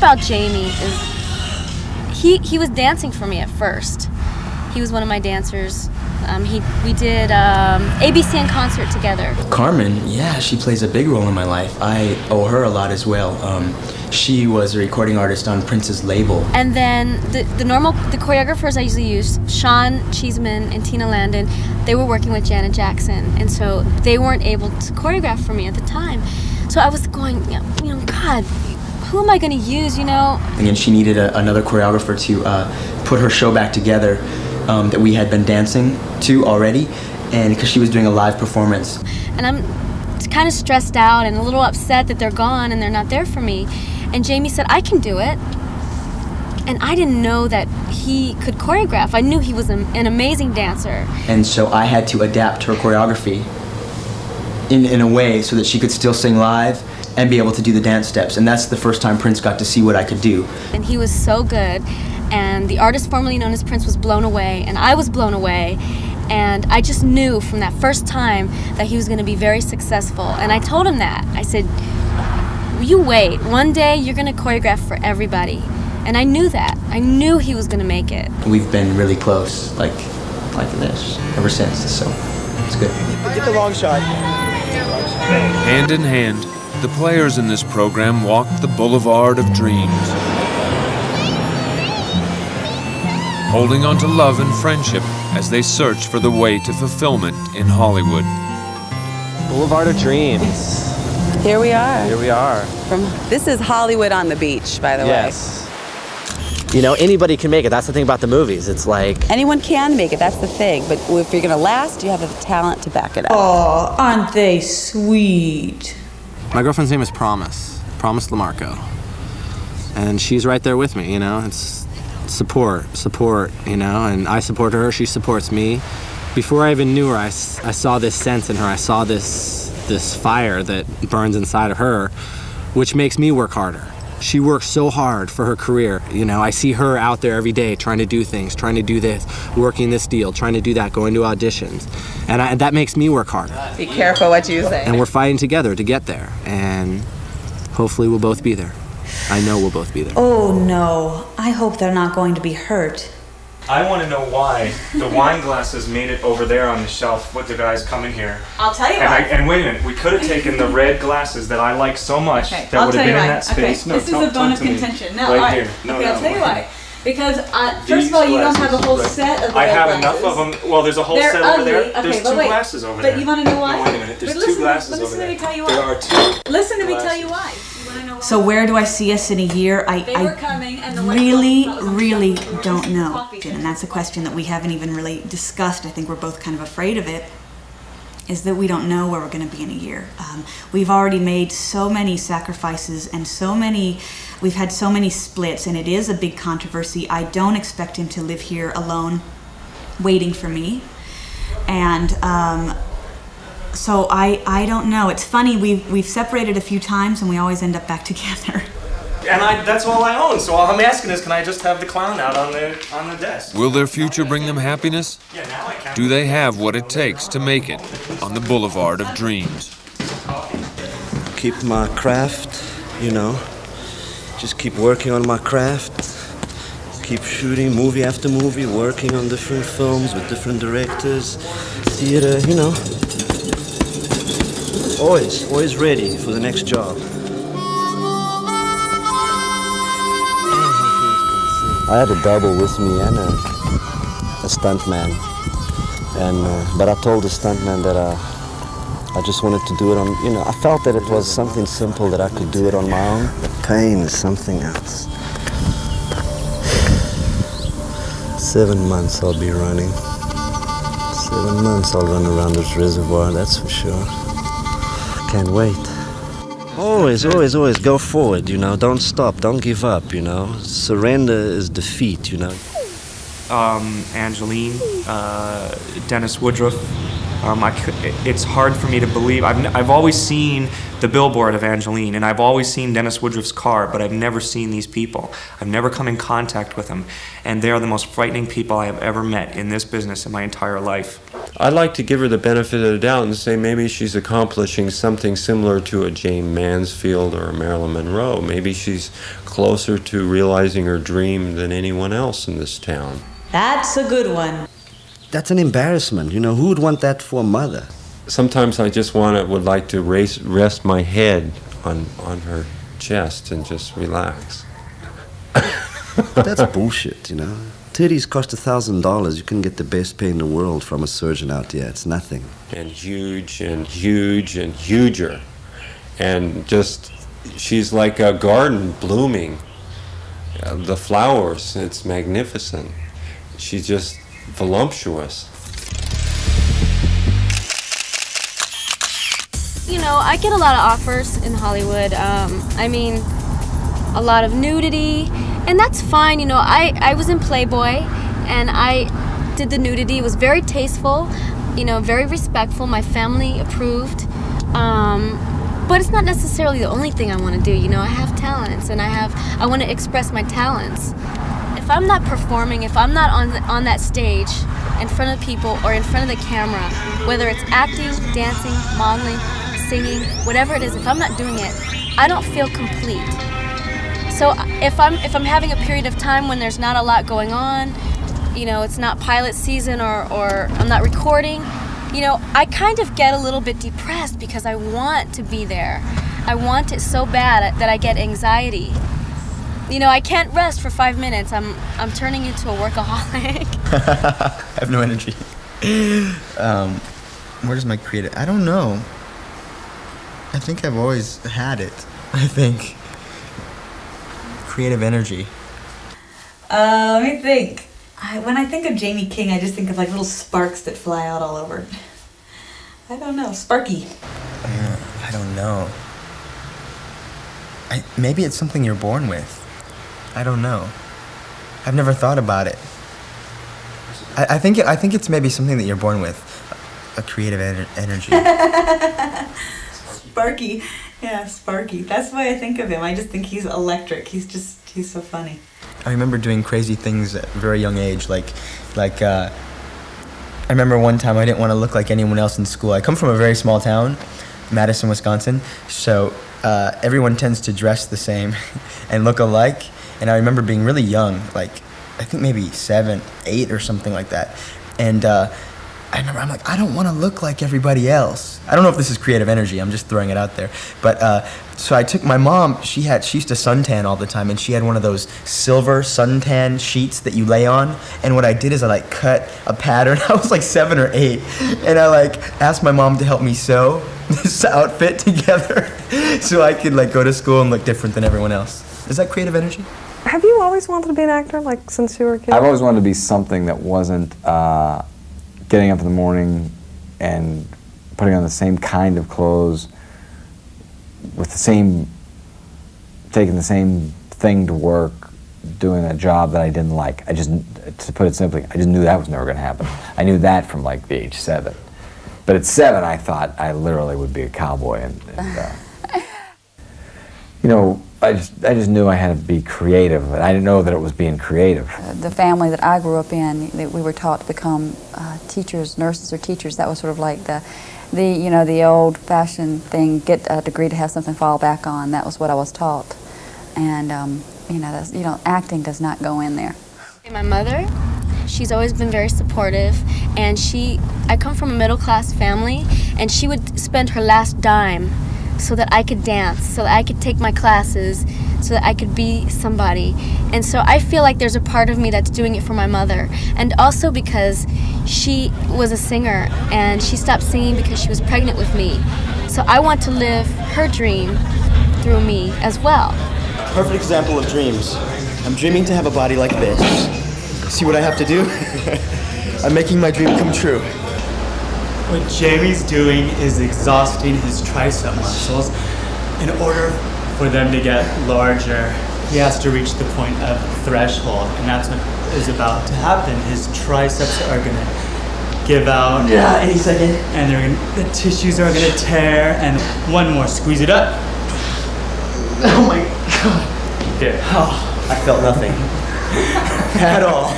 about Jamie is he was dancing for me at first. He was one of my dancers. We did ABC in concert together. Carmen, yeah, she plays a big role in my life. I owe her a lot as well. She was a recording artist on Prince's label. And then the choreographers I usually use, Sean Cheeseman and Tina Landon, they were working with Janet Jackson, and so they weren't able to choreograph for me at the time. So I was going, God, who am I going to use, And she needed another choreographer to put her show back together that we had been dancing to already, and because she was doing a live performance. And I'm kind of stressed out and a little upset that they're gone and they're not there for me. And Jamie said, I can do it. And I didn't know that he could choreograph. I knew he was an amazing dancer. And so I had to adapt her choreography in a way so that she could still sing live and be able to do the dance steps. And that's the first time Prince got to see what I could do. And he was so good. And the artist formerly known as Prince was blown away, and I was blown away. And I just knew from that first time that he was going to be very successful. And I told him that. I said, you wait. One day you're going to choreograph for everybody. And I knew that. I knew he was going to make it. We've been really close, like this, ever since. So it's good. Get the long shot. Hand in hand, the players in this program walked the Boulevard of Dreams, holding on to love and friendship as they search for the way to fulfillment in Hollywood. Boulevard of Dreams. Here we are. Here we are. This is Hollywood on the beach, by the way. Yes. Anybody can make it. That's the thing about the movies. It's like... Anyone can make it, that's the thing. But if you're going to last, you have the talent to back it up. Oh, aren't they sweet? My girlfriend's name is Promise LaMarco. And she's right there with me, It's support, and I support her, she supports me. Before I even knew her, I saw this sense in her. I saw this fire that burns inside of her, which makes me work harder. She works so hard for her career. I see her out there every day trying to do things, trying to do this, working this deal, trying to do that, going to auditions. And that makes me work harder. Be careful what you say. And we're fighting together to get there. And hopefully we'll both be there. I know we'll both be there. Oh no, I hope they're not going to be hurt. I want to know why the wine glasses made it over there on the shelf with the guys coming here. I'll tell you why. And wait a minute, we could have taken the red glasses that I like so much that I'll would have tell been you in why. that space. Okay. This is a bone of contention. No, right here. No, I'll tell you why. Because first These of all, you don't have a glasses, whole right. set of the I red have glasses. enough of them. Well, there's a whole They're set ugly. over there. Okay, There's but two wait. glasses over there. But you want to know why? No, wait a minute. There's But two listen, glasses listen over to there. me tell you There why. are two. Listen to me glasses. tell you why. So where do I see us in a year? They were coming, and the really white don't know. And that's a question that we haven't even really discussed. I think we're both kind of afraid of it, is that we don't know where we're going to be in a year. We've already made so many sacrifices and we've had so many splits, and it is a big controversy. I don't expect him to live here alone, waiting for me. And so I don't know. It's funny, we've separated a few times and we always end up back together. And that's all I own. So all I'm asking is, can I just have the clown out on the desk? Will their future bring them happiness? Yeah, now I can. Do they have what it takes to make it on the Boulevard of Dreams? Keep my craft, just keep working on my craft. Keep shooting movie after movie, working on different films with different directors. Theater, Always ready for the next job. I had a double with me and a stuntman, but I told the stuntman that I just wanted to do it on, I felt that it was something simple that I could do it on my own. The pain is something else. 7 months I'll be running. 7 months I'll run around this reservoir, that's for sure. Can't wait. Always go forward, Don't stop, don't give up, Surrender is defeat, Angeline, Dennis Woodruff, It's hard for me to believe. I've always seen the billboard of Angeline, and I've always seen Dennis Woodruff's car, but I've never seen these people. I've never come in contact with them, and they are the most frightening people I have ever met in this business in my entire life. I'd like to give her the benefit of the doubt and say maybe she's accomplishing something similar to a Jane Mansfield or a Marilyn Monroe. Maybe she's closer to realizing her dream than anyone else in this town. That's a good one. That's an embarrassment. You know, who would want that for a mother? Sometimes I just would like to rest my head on her chest and just relax. That's bullshit, you know. Titties cost $1,000. You can get the best pay in the world from a surgeon out there. It's nothing. And huge and huge and huger. And just, she's like a garden blooming. The flowers, it's magnificent. She's just voluptuous. You know, I get a lot of offers in Hollywood. I mean, a lot of nudity, and that's fine. You know, I was in Playboy, and I did the nudity. It was very tasteful, you know, very respectful. My family approved. But it's not necessarily the only thing I want to do. You know, I have talents, and I want to express my talents. If I'm not performing, if I'm not on that stage in front of people or in front of the camera, whether it's acting, dancing, modeling, singing, whatever it is, if I'm not doing it, I don't feel complete. So if I'm having a period of time when there's not a lot going on, you know, it's not pilot season or I'm not recording, you know, I kind of get a little bit depressed because I want to be there. I want it so bad that I get anxiety. You know, I can't rest for 5 minutes. I'm turning into a workaholic. I have no energy. Where does my creative... I don't know. I think I've always had it. I think. Creative energy. Let me think. When I think of Jamie King, I just think of like little sparks that fly out all over. I don't know. Sparky. I don't know. Maybe it's something you're born with. I don't know. I've never thought about it. I think it's maybe something that you're born with, a creative energy. Sparky. Yeah, Sparky. That's why I think of him. I just think he's electric. He's so funny. I remember doing crazy things at a very young age, like I remember one time I didn't want to look like anyone else in school. I come from a very small town, Madison, Wisconsin, so everyone tends to dress the same and look alike. And I remember being really young, like I think maybe 7, 8 or something like that. And I remember I'm like, I don't want to look like everybody else. I don't know if this is creative energy. I'm just throwing it out there. But so I took my mom. She used to suntan all the time, and she had one of those silver suntan sheets that you lay on. And what I did is I like cut a pattern. I was like 7 or 8, and I like asked my mom to help me sew this outfit together so I could like go to school and look different than everyone else. Is that creative energy? Have you always wanted to be an actor, like since you were a kid? I've always wanted to be something that wasn't getting up in the morning and putting on the same kind of clothes with taking the same thing to work, doing a job that I didn't like. To put it simply, I just knew that was never going to happen. I knew that from like the age 7. But at 7, I thought I literally would be a cowboy, and you know, I just knew I had to be creative, and I didn't know that it was being creative. The family that I grew up in, that we were taught to become teachers, nurses or teachers. That was sort of like the old-fashioned thing: get a degree to have something to fall back on. That was what I was taught, and acting does not go in there. My mother, she's always been very supportive, and I come from a middle-class family, and she would spend her last dime so that I could dance, so that I could take my classes, so that I could be somebody. And so I feel like there's a part of me that's doing it for my mother. And also because she was a singer, and she stopped singing because she was pregnant with me. So I want to live her dream through me as well. Perfect example of dreams. I'm dreaming to have a body like this. See what I have to do? I'm making my dream come true. What Jamie's doing is exhausting his tricep muscles. In order for them to get larger, he has to reach the point of threshold, and that's what is about to happen. His triceps are going to give out. Yeah, any second. And the tissues are gonna tear. And one more, squeeze it up. Oh my God. There. Oh, I felt nothing at all.